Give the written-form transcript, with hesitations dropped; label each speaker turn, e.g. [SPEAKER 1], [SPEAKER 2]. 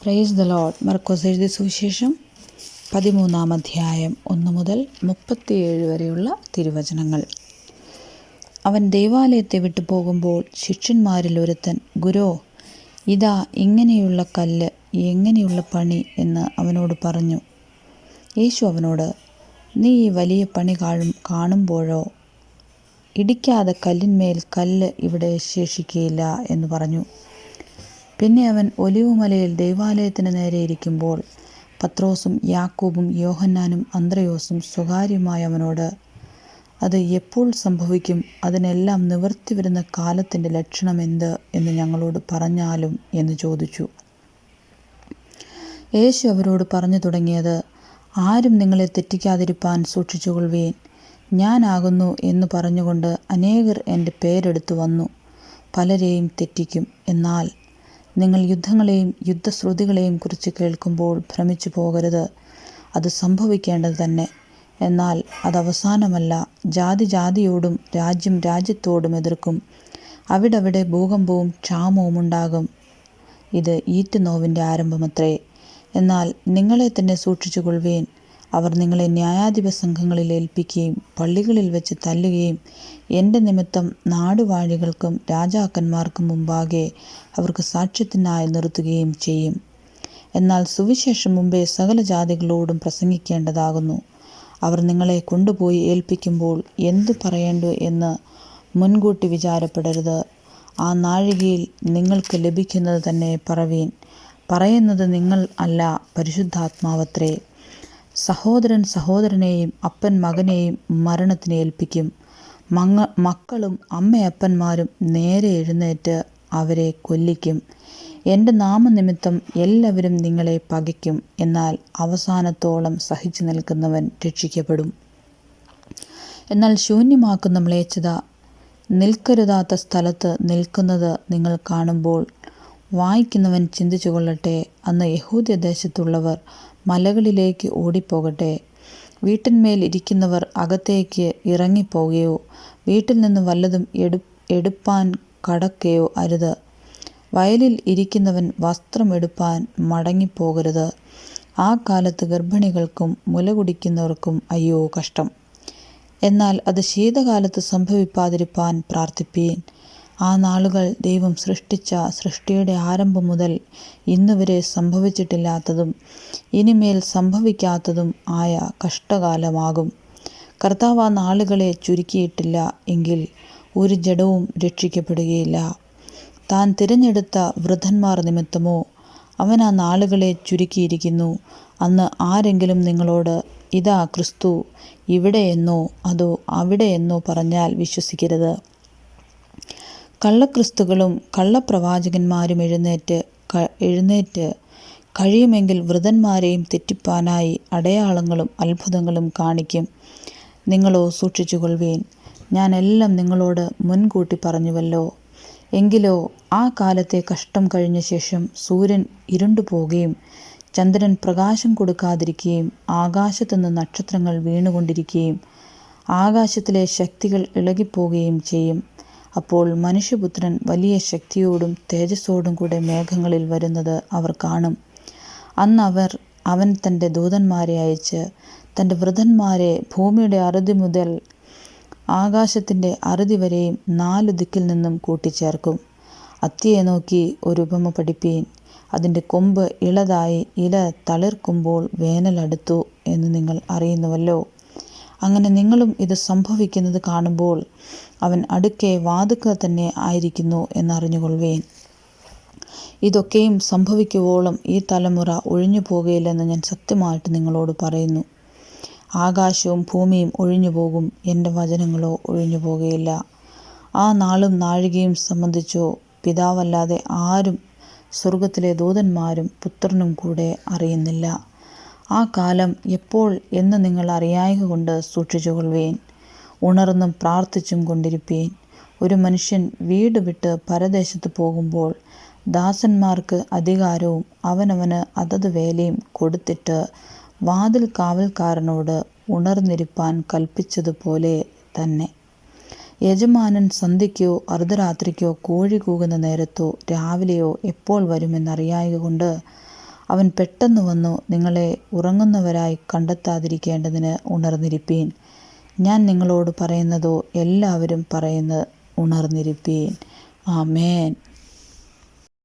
[SPEAKER 1] Praise the Lord. മർക്കോസ് എഴുതിയ സുവിശേഷം 13-ാം അധ്യായം 1 മുതൽ 37 വരെയുള്ള തിരുവചനങ്ങൾ. അവൻ ദൈവാലയത്തെ വിട്ടു പോകുമ്പോൾ ശിഷ്യന്മാരിൽ ഒരുത്തൻ, ഗുരോ, ഇതാ ഇങ്ങനെയുള്ള കല്ല്, എങ്ങനെയുള്ള പണി എന്ന് അവനോട് പറഞ്ഞു. യേശു അവനോട്, നീ ഈ വലിയ പണി കാണുമ്പോഴോ ഇടിക്കാതെ കല്ലിന്മേൽ കല്ല് ഇവിടെ ശേഷിക്കുകയില്ല എന്ന് പറഞ്ഞു. പിന്നെ അവൻ ഒലിവുമലയിൽ ദൈവാലയത്തിന് നേരെ ഇരിക്കുമ്പോൾ പത്രോസും യാക്കോബും യോഹന്നാനും അന്ത്രയോസും സ്വകാര്യമായി അവനോട്, അത് എപ്പോൾ സംഭവിക്കും? അതിനെല്ലാം നിവർത്തി വരുന്ന കാലത്തിൻ്റെ ലക്ഷണം എന്ത് എന്ന് ഞങ്ങളോട് പറഞ്ഞാലും എന്ന് ചോദിച്ചു. യേശു അവരോട് പറഞ്ഞു തുടങ്ങിയത്, ആരും നിങ്ങളെ തെറ്റിക്കാതിരിപ്പാൻ സൂക്ഷിച്ചുകൊള്ളുവീൻ. ഞാനാകുന്നു എന്ന് പറഞ്ഞുകൊണ്ട് അനേകർ എൻ്റെ പേരെടുത്തു വന്നു പലരെയും തെറ്റിക്കും. എന്നാൽ നിങ്ങൾ യുദ്ധങ്ങളെയും യുദ്ധശ്രുതികളെയും കുറിച്ച് കേൾക്കുമ്പോൾ ഭ്രമിച്ചു പോകരുത്. അത് സംഭവിക്കേണ്ടത് തന്നെ. എന്നാൽ അത് അവസാനമല്ല. ജാതി ജാതിയോടും രാജ്യം രാജ്യത്തോടും എതിർക്കും. അവിടവിടെ ഭൂകമ്പവും ക്ഷാമവും ഉണ്ടാകും. ഇത് ഈറ്റുനോവിൻ്റെ ആരംഭമത്രേ. എന്നാൽ നിങ്ങളെ തന്നെ സൂക്ഷിച്ചുകൊള്ളുവീൻ. അവർ നിങ്ങളെ ന്യായാധിപ സംഘങ്ങളിൽ ഏൽപ്പിക്കുകയും പള്ളികളിൽ വെച്ച് തല്ലുകയും എൻ്റെ നിമിത്തം നാടുവാഴികൾക്കും രാജാക്കന്മാർക്കും മുമ്പാകെ അവർക്ക് സാക്ഷ്യത്തിനായി നിർത്തുകയും ചെയ്യും. എന്നാൽ സുവിശേഷം മുമ്പേ സകല ജാതികളോടും പ്രസംഗിക്കേണ്ടതാകുന്നു. അവർ നിങ്ങളെ കൊണ്ടുപോയി ഏൽപ്പിക്കുമ്പോൾ എന്തു പറയേണ്ടു എന്ന് മുൻകൂട്ടി വിചാരപ്പെടരുത്. ആ നാഴികയിൽ നിങ്ങൾക്ക് ലഭിക്കുന്നത് തന്നെ പറവീൻ. പറയുന്നത് നിങ്ങൾ അല്ല, പരിശുദ്ധാത്മാവത്രേ. സഹോദരൻ സഹോദരനെയും അപ്പൻ മകനെയും മരണത്തിന് ഏൽപ്പിക്കും. മക്കളും അമ്മയപ്പന്മാരും നേരെ എഴുന്നേറ്റ് അവരെ കൊല്ലിക്കും. എൻ്റെ നാമനിമിത്തം എല്ലാവരും നിങ്ങളെ പകയ്ക്കും. എന്നാൽ അവസാനത്തോളം സഹിച്ചു നിൽക്കുന്നവൻ രക്ഷിക്കപ്പെടും. എന്നാൽ ശൂന്യമാക്കുന്ന മ്ലേച്ഛത നിൽക്കരുതാത്ത സ്ഥലത്ത് നിൽക്കുന്നത് നിങ്ങൾ കാണുമ്പോൾ വായിക്കുന്നവൻ ചിന്തിച്ചു കൊള്ളട്ടെ. അന്ന് യഹൂദ്യദേശത്തുള്ളവർ മലകളിലേക്ക് ഓടിപ്പോകട്ടെ. വീട്ടിന്മേൽ ഇരിക്കുന്നവർ അകത്തേക്ക് ഇറങ്ങിപ്പോകുകയോ വീട്ടിൽ നിന്ന് വല്ലതും എടുപ്പാൻ കടക്കുകയോ അരുത്. വയലിൽ ഇരിക്കുന്നവൻ വസ്ത്രം എടുപ്പാൻ മടങ്ങിപ്പോകരുത്. ആ കാലത്ത് ഗർഭിണികൾക്കും മുല കുടിക്കുന്നവർക്കും അയ്യോ കഷ്ടം. എന്നാൽ അത് ശീതകാലത്ത് സംഭവിപ്പാതിരിപ്പാൻ പ്രാർത്ഥിപ്പീൻ. ആ നാളുകൾ ദൈവം സൃഷ്ടിച്ച സൃഷ്ടിയുടെ ആരംഭം മുതൽ ഇന്നുവരെ സംഭവിച്ചിട്ടില്ലാത്തതും ഇനിമേൽ സംഭവിക്കാത്തതും ആയ കഷ്ടകാലമാകും. കർത്താവ് ആ നാളുകളെ ചുരുക്കിയിട്ടില്ല എങ്കിൽ ഒരു ജഡവും രക്ഷിക്കപ്പെടുകയില്ല. താൻ തിരഞ്ഞെടുത്ത വൃദ്ധന്മാർ നിമിത്തമോ അവൻ ആ നാളുകളെ ചുരുക്കിയിരിക്കുന്നു. അന്ന് ആരെങ്കിലും നിങ്ങളോട്, ഇതാ ക്രിസ്തു ഇവിടെയെന്നോ അതോ അവിടെയെന്നോ പറഞ്ഞാൽ വിശ്വസിക്കരുത്. കള്ളക്രിസ്തുക്കളും കള്ളപ്രവാചകന്മാരും എഴുന്നേറ്റ് കഴിയുമെങ്കിൽ വൃദ്ധന്മാരെയും തെറ്റിപ്പാനായി അടയാളങ്ങളും അത്ഭുതങ്ങളും കാണിക്കും. നിങ്ങളോ സൂക്ഷിച്ചുകൊള്ളുവീൻ. ഞാൻ എല്ലാം നിങ്ങളോട് മുൻകൂട്ടി പറഞ്ഞുവല്ലോ. എങ്കിലോ ആ കാലത്തെ കഷ്ടം കഴിഞ്ഞ ശേഷം സൂര്യൻ ഇരുണ്ടു പോകുകയും ചന്ദ്രൻ പ്രകാശം കൊടുക്കാതിരിക്കുകയും ആകാശത്തുനിന്ന് നക്ഷത്രങ്ങൾ വീണുകൊണ്ടിരിക്കുകയും ആകാശത്തിലെ ശക്തികൾ ഇളകിപ്പോവുകയും ചെയ്യും. അപ്പോൾ മനുഷ്യപുത്രൻ വലിയ ശക്തിയോടും തേജസ്സോടും കൂടെ മേഘങ്ങളിൽ വരുന്നത് അവർ കാണും. അന്ന് അവൻ തൻ്റെ ദൂതന്മാരെ അയച്ച് തൻ്റെ വൃദ്ധന്മാരെ ഭൂമിയുടെ അറുതി മുതൽ ആകാശത്തിൻ്റെ അറുതി വരെയും 4 ദിക്കിൽ നിന്നും കൂട്ടിച്ചേർക്കും. അത്തിയെ നോക്കി ഒരു ഉപമ പഠിപ്പീൻ. അതിൻ്റെ കൊമ്പ് ഇളതായി ഇല തളിർക്കുമ്പോൾ വേനൽ അടുത്തു എന്ന് നിങ്ങൾ അറിയുന്നുവല്ലോ. അങ്ങനെ നിങ്ങളും ഇത് സംഭവിക്കുന്നത് കാണുമ്പോൾ അവൻ അടുക്കെ വാതുക്ക തന്നെ ആയിരിക്കുന്നു എന്നറിഞ്ഞുകൊള്ളുവേൻ. ഇതൊക്കെയും സംഭവിക്കുവോളം ഈ തലമുറ ഒഴിഞ്ഞു പോകുകയില്ലെന്ന് ഞാൻ സത്യമായിട്ട് നിങ്ങളോട് പറയുന്നു. ആകാശവും ഭൂമിയും ഒഴിഞ്ഞു പോകും, എൻ്റെ വചനങ്ങളോ ഒഴിഞ്ഞു പോകുകയില്ല. ആ നാളും നാഴികയും സംബന്ധിച്ചോ പിതാവല്ലാതെ ആരും സ്വർഗത്തിലെ ദൂതന്മാരും പുത്രനും കൂടെ അറിയുന്നില്ല. ആ കാലം എപ്പോൾ എന്ന് നിങ്ങൾ അറിയായ്കകൊണ്ട് സൂക്ഷിച്ചുകൊള്ളുവീൻ. ഉണർന്നും പ്രാർത്ഥിച്ചും കൊണ്ടിരിപ്പീൻ. ഒരു മനുഷ്യൻ വീട് വിട്ട് പരദേശത്ത് പോകുമ്പോൾ ദാസന്മാർക്ക് അധികാരവും അവനവന് അതത് വേലയും കൊടുത്തിട്ട് വാതിൽ കാവൽക്കാരനോട് ഉണർന്നിരിപ്പാൻ കൽപ്പിച്ചതുപോലെ തന്നെ. യജമാനൻ സന്ധ്യയ്ക്കോ അർദ്ധരാത്രിക്കോ കോഴി കൂകുന്ന നേരത്തോ രാവിലെയോ എപ്പോൾ വരുമെന്നറിയായകൊണ്ട് അവൻ പെട്ടെന്ന് വന്നു നിങ്ങളെ ഉറങ്ങുന്നവരായി കണ്ടെത്താതിരിക്കേണ്ടതിന് ഉണർന്നിരിപ്പീൻ. ഞാൻ നിങ്ങളോട് പറയുന്നതോ എല്ലാവരും പറയുന്നത് ഉണർന്നിരിപ്പീൻ. ആമേൻ.